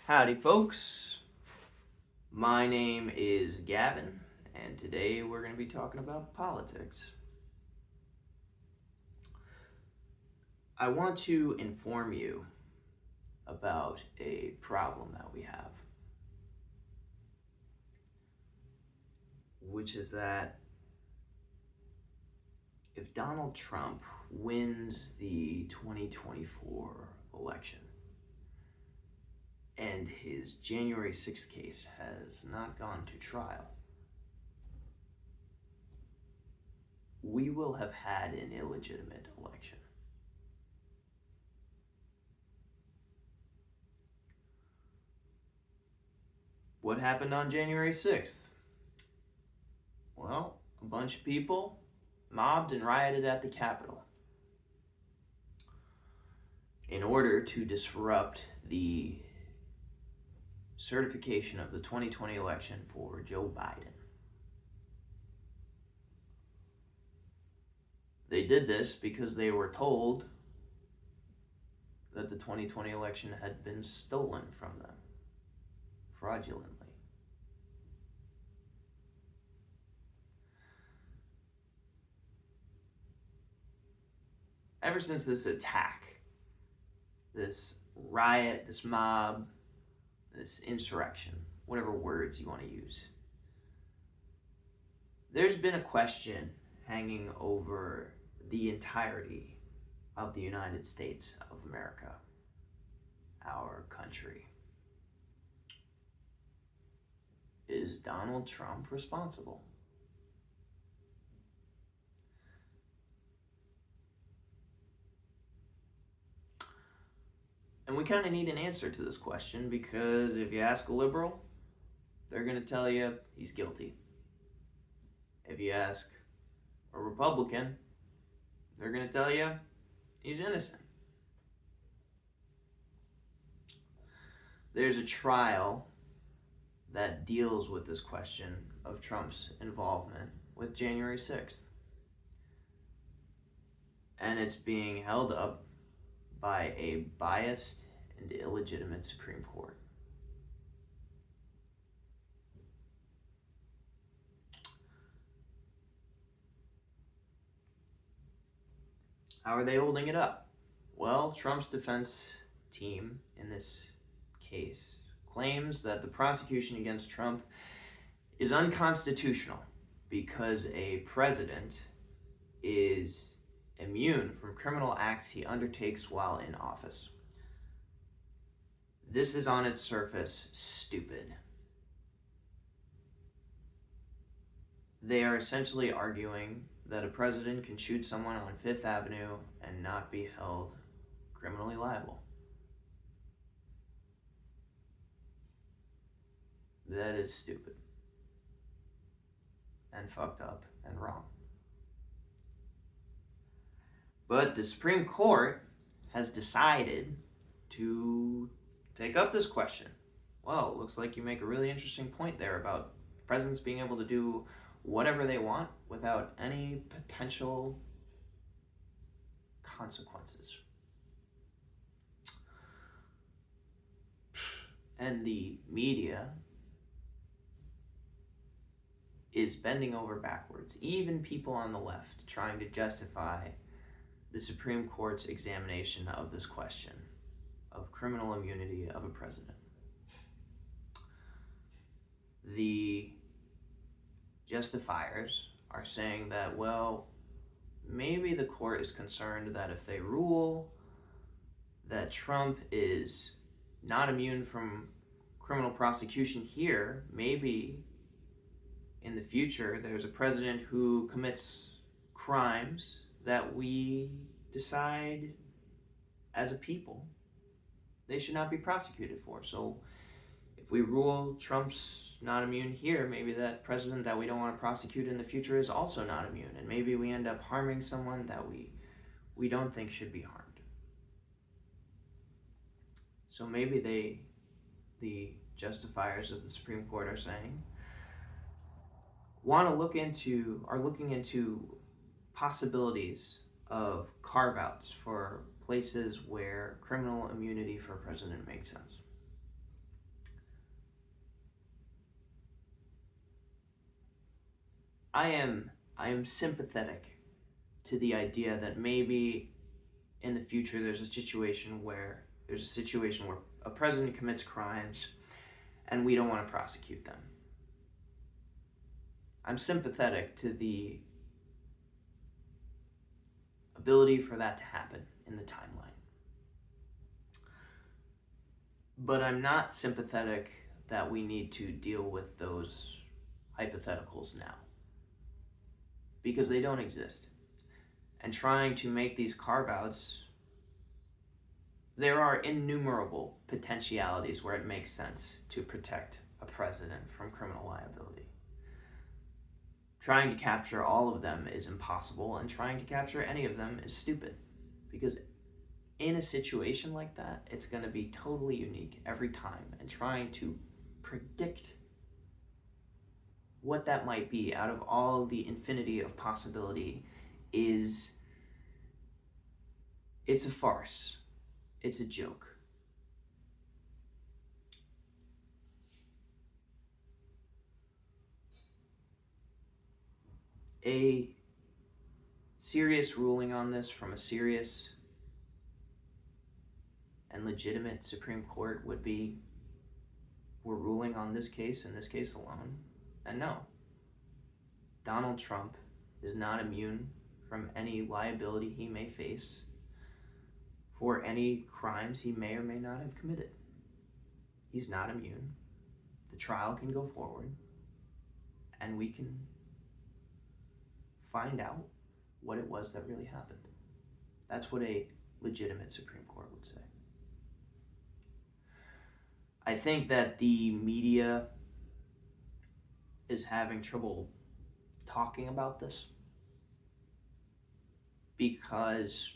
Howdy, folks. My name is Gavin, and today we're going to be talking about politics. I want to inform you about a problem that we have, which is that if Donald Trump wins the 2024 election, and his January 6th case has not gone to trial, we will have had an illegitimate election. What happened on January 6th? Well, a bunch of people mobbed and rioted at the Capitol in order to disrupt the certification of the 2020 election for Joe Biden. They did this because they were told that the 2020 election had been stolen from them fraudulently. Ever since this attack, this riot, this mob, this insurrection, whatever words you want to use, there's been a question hanging over the entirety of the United States of America, our country. Is Donald Trump responsible? And we kind of need an answer to this question, because if you ask a liberal, they're going to tell you he's guilty. If you ask a Republican, they're going to tell you he's innocent. There's a trial that deals with this question of Trump's involvement with January 6th. And it's being held up by a biased and illegitimate Supreme Court. How are they holding it up? Well, Trump's defense team in this case claims that the prosecution against Trump is unconstitutional because a president is immune from criminal acts he undertakes while in office. This is on its surface stupid. They are essentially arguing that a president can shoot someone on Fifth Avenue and not be held criminally liable. That is stupid and fucked up and wrong. But the Supreme Court has decided to take up this question. Well, it looks like you make a really interesting point there about presidents being able to do whatever they want without any potential consequences. And the media is bending over backwards, even people on the left, trying to justify the Supreme Court's examination of this question of criminal immunity of a president. The justifiers are saying that, well, maybe the court is concerned that if they rule that Trump is not immune from criminal prosecution here, maybe in the future there's a president who commits crimes that we decide as a people they should not be prosecuted for. So if we rule Trump's not immune here, maybe that president that we don't want to prosecute in the future is also not immune, and maybe we end up harming someone that we don't think should be harmed. So maybe the justifiers of the Supreme Court are saying, are looking into possibilities of carve-outs for places where criminal immunity for a president makes sense. I am sympathetic to the idea that maybe in the future there's a situation where a president commits crimes and we don't want to prosecute them. I'm sympathetic to the ability for that to happen in the timeline. But I'm not sympathetic that we need to deal with those hypotheticals now, because they don't exist. And trying to make these carve-outs, there are innumerable potentialities where it makes sense to protect a president from criminal liability. Trying to capture all of them is impossible, and trying to capture any of them is stupid, because in a situation like that, it's going to be totally unique every time, and trying to predict what that might be out of all the infinity of possibility it's a farce. It's a joke. A serious ruling on this from a serious and legitimate Supreme Court would be, we're ruling on this case and this case alone. And no, Donald Trump is not immune from any liability he may face for any crimes he may or may not have committed. He's not immune. The trial can go forward, and we can find out what it was that really happened. That's what a legitimate Supreme Court would say. I think that the media is having trouble talking about this because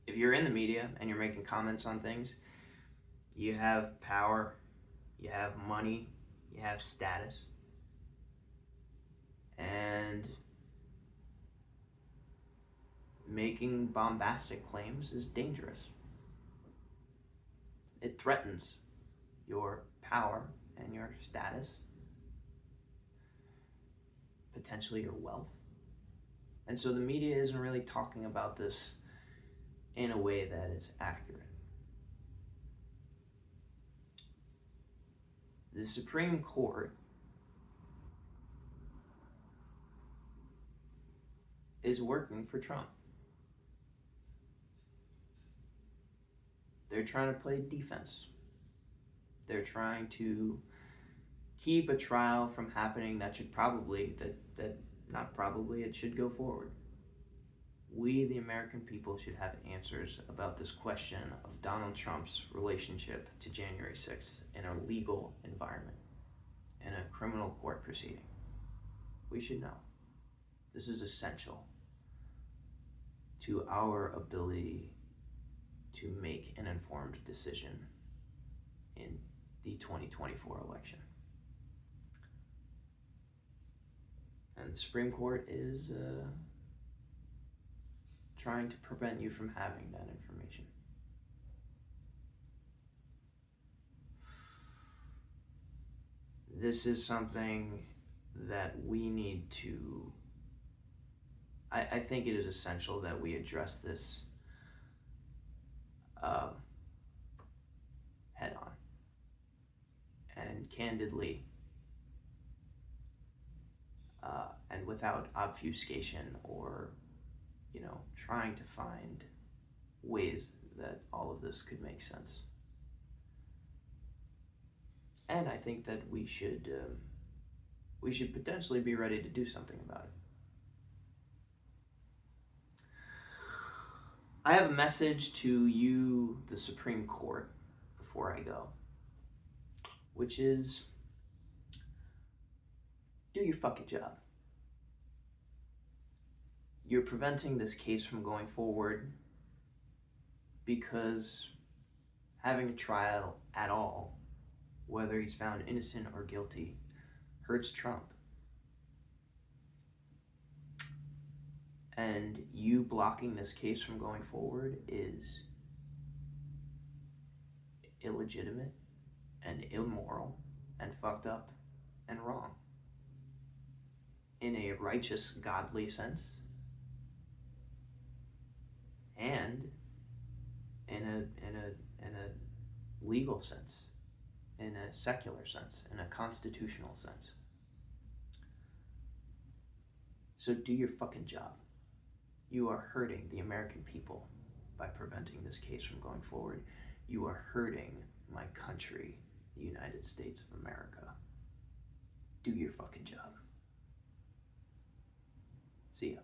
if you're in the media and you're making comments on things, you have power, you have money, you have status, and making bombastic claims is dangerous. It threatens your power and your status, potentially your wealth. And so the media isn't really talking about this in a way that is accurate. The Supreme Court is working for Trump. They're trying to play defense. They're trying to keep a trial from happening that should probably, it should go forward. We, the American people, should have answers about this question of Donald Trump's relationship to January 6th in a legal environment, in a criminal court proceeding. We should know. This is essential to our ability to make an informed decision in the 2024 election. And the Supreme Court is trying to prevent you from having that information. This is something that we need to, I think it is essential that we address this head on and candidly and without obfuscation or trying to find ways that all of this could make sense. And I think that we should potentially be ready to do something about it. I have a message to you, the Supreme Court, before I go, which is, do your fucking job. You're preventing this case from going forward because having a trial at all, whether he's found innocent or guilty, hurts Trump. And you blocking this case from going forward is illegitimate and immoral and fucked up and wrong in a righteous, godly sense and in a legal sense, in a secular sense, in a constitutional sense. So do your fucking job. You are hurting the American people by preventing this case from going forward. You are hurting my country, the United States of America. Do your fucking job. See ya.